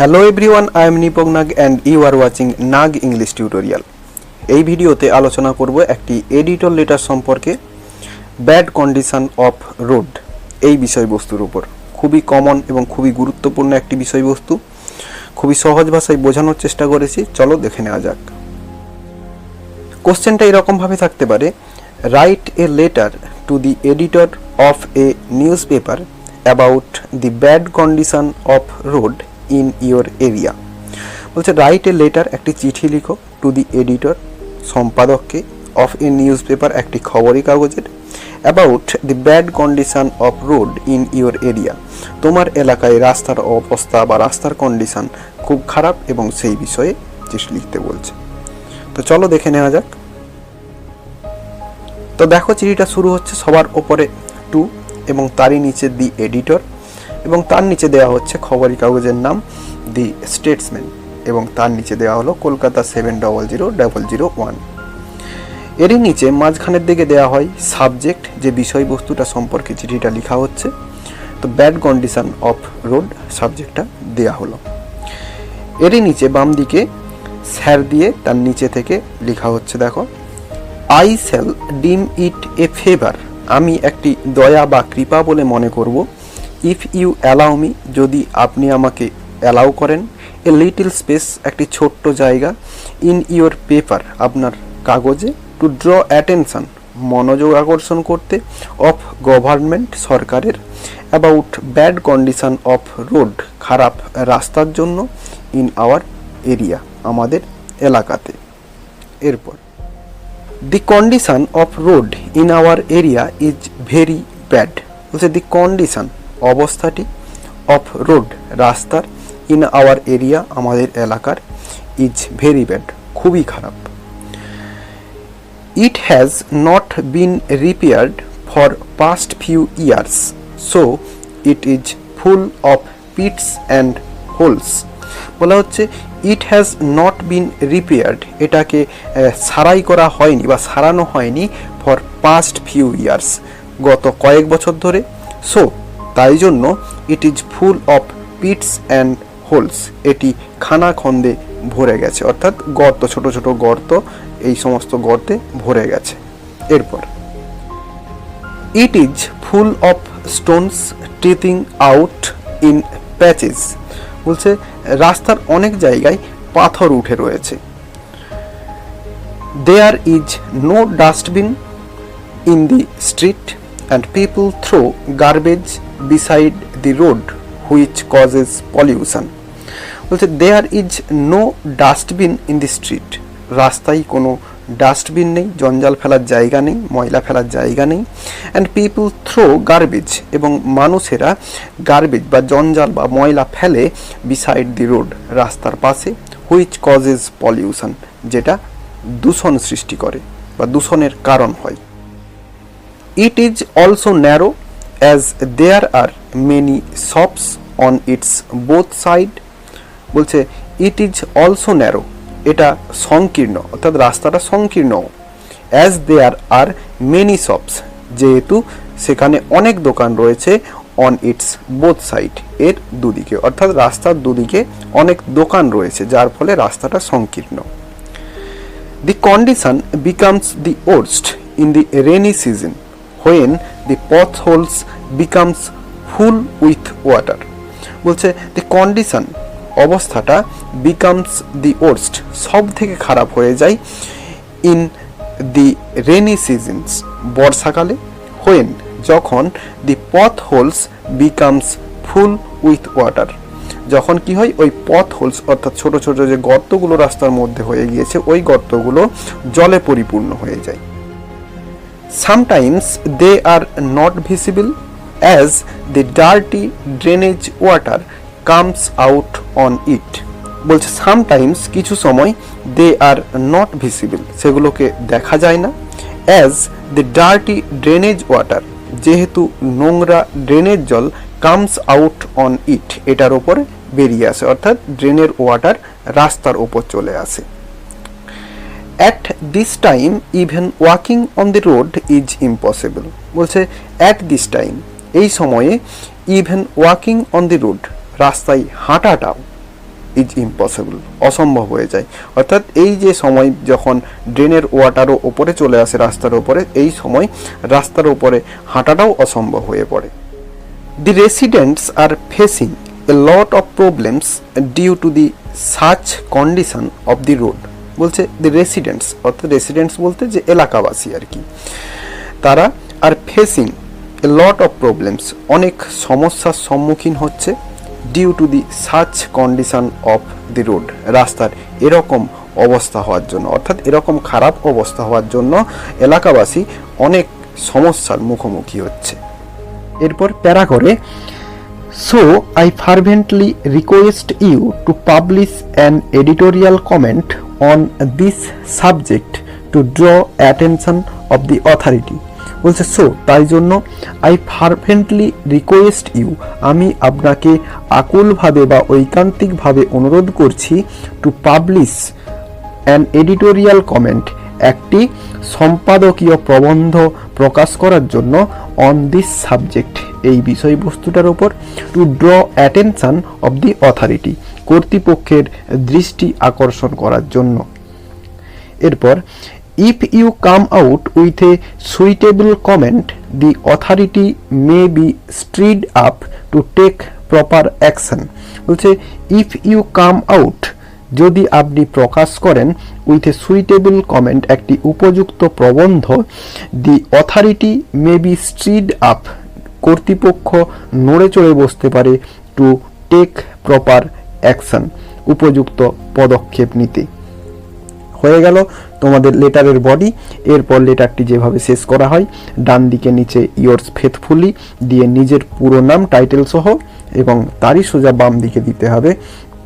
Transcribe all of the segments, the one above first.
Hello everyone, I am Nipak Nag and you are watching Nag English tutorial. এই ভিডিওতে আলোচনা করব একটি এডিটর লেটার সম্পর্কে, ব্যাড কন্ডিশন অফ রোড এই বিষয়বস্তুর উপর। খুবই কমন এবং খুবই গুরুত্বপূর্ণ একটি বিষয়বস্তু, খুবই সহজ ভাষায় বোঝানোর চেষ্টা করেছি। চলো দেখে নেওয়া যাক। কোশ্চেনটা এরকমভাবে থাকতে পারে, write a letter to the editor of a newspaper about the bad condition of road in your area. বলছে রাইট এ লেটার, একটি চিঠি লিখো, টু দি এডিটর সম্পাদককে, অফ এ নিউজ পেপার একটি খবরের কাগজের, about the bad condition of road in your area তোমার এলাকায় রাস্তার অবস্থা বা রাস্তার কন্ডিশন খুব খারাপ এবং সেই বিষয়ে চিঠি লিখতে বলছে। তো চলো দেখে নেওয়া যাক। তো দেখো চিঠিটা শুরু হচ্ছে সবার ওপরে টু এবং তারই নিচে দি এডিটর এবং তার নিচে দেওয়া হচ্ছে খবরের কাগজের নাম দি স্টেটসম্যান এবং তার নিচে দেওয়া হলো কলকাতা 700001। এরই নিচে মাঝখানের দিকে দেওয়া হয় সাবজেক্ট, যে বিষয়বস্তুটা সম্পর্কে চিঠিটা লেখা হচ্ছে। তো ব্যাড কন্ডিশন অফ রোড সাবজেক্টটা দেওয়া হলো। এরই নিচে বাম দিকে স্যার দিয়ে তার নিচে থেকে লেখা হচ্ছে, দেখো, আই শ্যাল ডিম ইট এ ফেভার, আমি একটি দয়া বা কৃপা বলে মনে করব, ইফ ইউ অ্যালাউ মি, যদি আপনি আমাকে অ্যালাউ করেন, এ লিটল স্পেস, একটি ছোট্ট জায়গা, ইন ইয়োর পেপার, আপনার কাগজে, টু ড্র অ্যাটেনশন, মনোযোগ আকর্ষণ করতে, অফ গভর্নমেন্ট, সরকারের, about bad condition of road, খারাপ রাস্তার জন্য, ইন আওয়ার এরিয়া, আমাদের এলাকাতে। এরপর the condition of road in our area is very bad, বলছে দি কন্ডিশন, অবস্থাটি, অফ রোড, রাস্তার, ইন আওয়ার এরিয়া, আমাদের এলাকার, ইজ ভেরি ব্যাড, খুবই খারাপ। It has not been repaired for past few years, so it is full of pits and holes. বলা হচ্ছে it has not been repaired, এটাকে সারাই করা হয়নি বা সারানো হয়নি, ফর পাস্ট ফিউ ইয়ার্স, গত কয়েক বছর ধরে, সো তাই জন্য, it is full of pits and holes, এটি খানাখন্দে ভরে গেছে, অর্থাৎ গর্ত, ছোট ছোট গর্ত, এই সমস্ত গর্তে ভরে গেছে। এরপর it is full of stones teething out in patches, বলছে রাস্তার অনেক জায়গায় পাথর উঠে রয়েছে। There is no dustbin in the street and people throw garbage beside the road which causes pollution. বলছে there is no dustbin in the street, রাস্তায় কোনো ডাস্টবিন নেই, জঞ্জাল ফেলার জায়গা নেই, ময়লা ফেলার জায়গা নেই। অ্যান্ড পিপল থ্রো গার্বেজ, এবং মানুষেরা গার্বেজ বা জঞ্জাল বা ময়লা ফেলে, বিসাইড দি রোড, রাস্তার পাশে, হুইচ কজেস পলিউশন, যেটা দূষণ সৃষ্টি করে বা দূষণের কারণ হয়। It is also narrow as there are many shops on its both side. বলছে ইট ইজ অলসো ন্যারো, এটা সংকীর্ণ, অর্থাৎ রাস্তাটা সংকীর্ণ, as there are many shops, যেহেতু সেখানে অনেক দোকান রয়েছে, অন ইটস বোথ সাইড, এর দুদিকে, অর্থাৎ রাস্তার দুদিকে অনেক দোকান রয়েছে, যার ফলে রাস্তাটা সংকীর্ণ। The condition becomes the worst in the rainy season when the potholes becomes full with water. বলছে দি কন্ডিশন, অবস্থাটা, বিকামস দি ওর্স্ট, সব থেকে খারাপ হয়ে যায়, ইন দি রেনি সিজনস, বর্ষাকালে, হোয়েন, যখন, the potholes becomes full with water, যখন কি হয়, ওই পথ হোলস অর্থাৎ ছোট ছোট যে গর্তগুলো রাস্তার মধ্যে হয়ে গিয়েছে, ওই গর্তগুলো জলে পরিপূর্ণ হয়ে যায়। Sometimes they are not visible as the dirty drainage water comes out on it. বলছে সামটাইমস, কিছু সময়, দে আর নট ভিজিবল, সেগুলোকে দেখা যায় না, as the dirty drainage water, যেহেতু নোংরা ড্রেনের জল, কামস আউট অন ইট, এটার ওপরে বেরিয়ে আসে, অর্থাৎ ড্রেনের ওয়াটার রাস্তার ওপর চলে আসে। At this time even walking on the road is impossible. বলছে অ্যাট দিস টাইম, এই সময়ে, even walking on the road, রাস্তায় হাঁটাটাও ইজ ইম্পসিবল, অসম্ভব হয়ে যায়। অর্থাৎ এই যে সময় যখন ড্রেনের ওয়াটারও ওপরে চলে আসে রাস্তার ওপরে, এই সময় রাস্তার ওপরে হাঁটাটাও অসম্ভব হয়ে পড়ে। The residents are facing a lot of problems due to the such condition of the road। বলছে the residents, অর্থাৎ residents বলতে যে এলাকাবাসী আর কি, তারা are facing a lot of problems, অনেক সমস্যার সম্মুখীন হচ্ছে, due to the such condition of the road, রাস্তার এরকম অবস্থা হওয়ার জন্য, অর্থাৎ এরকম খারাপ অবস্থা হওয়ার জন্য এলাকাবাসী অনেক সমস্যার মুখোমুখি হচ্ছে। এরপর প্যারা করে, so I fervently request you to publish an editorial comment on this subject to draw attention of the authority. বলছে সো তাই জন্য, আই ফার্ভেন্টলি রিকোয়েস্ট ইউ, আমি আপনাকে আকুলভাবে বা ঐকান্তিকভাবে অনুরোধ করছি, two publish an editorial comment, একটি সম্পাদকীয় প্রবন্ধ প্রকাশ করার জন্য, অন দিস সাবজেক্ট, এই বিষয়বস্তুটার ওপর, two draw attention of the authority, কর্তৃপক্ষের দৃষ্টি আকর্ষণ করার জন্য। এরপর, if you come out with a suitable comment, the authority may be stirred up to take proper action। বলছে if you come out, যদি আপনি প্রকাশ করেন, উইথ এ সুইটেবল কমেন্ট, একটি উপযুক্ত প্রবন্ধ, the authority may be stirred up, কর্তৃপক্ষ নড়ে চড়ে বসতে পারে, টু টেক প্রপার অ্যাকশন, উপযুক্ত পদক্ষেপ নিতে। হয়ে গেল তোমাদের লেটারের বডি। এরপর লেটারটি যেভাবে শেষ করা হয়, ডান দিকে নিচে ইয়োর্স ফেথফুলি দিয়ে নিজের পুরো নাম টাইটেল সহ, এবং তারই সোজা বাম দিকে দিতে হবে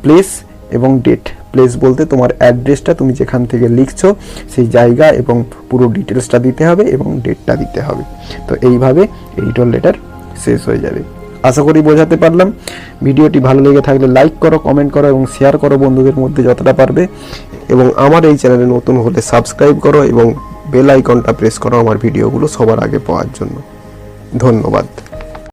প্লেস এবং ডেট। প্লেস বলতে তোমার অ্যাড্রেসটা, তুমি যেখান থেকে লিখছো সেই জায়গা এবং পুরো ডিটেলসটা দিতে হবে, এবং ডেটটা দিতে হবে। তো এইভাবে এডিটর লেটার শেষ হয়ে যাবে। আশা করি বোঝাতে পারলাম। ভিডিওটি ভালো লেগে থাকলে লাইক করো, কমেন্ট করো এবং শেয়ার করো বন্ধুদের মধ্যে যতটা পারবে, এবং আমার এই চ্যানেলে নতুন হলে সাবস্ক্রাইব করো এবং বেল আইকনটা প্রেস করো আমার ভিডিওগুলো সবার আগে পাওয়ার জন্য। ধন্যবাদ।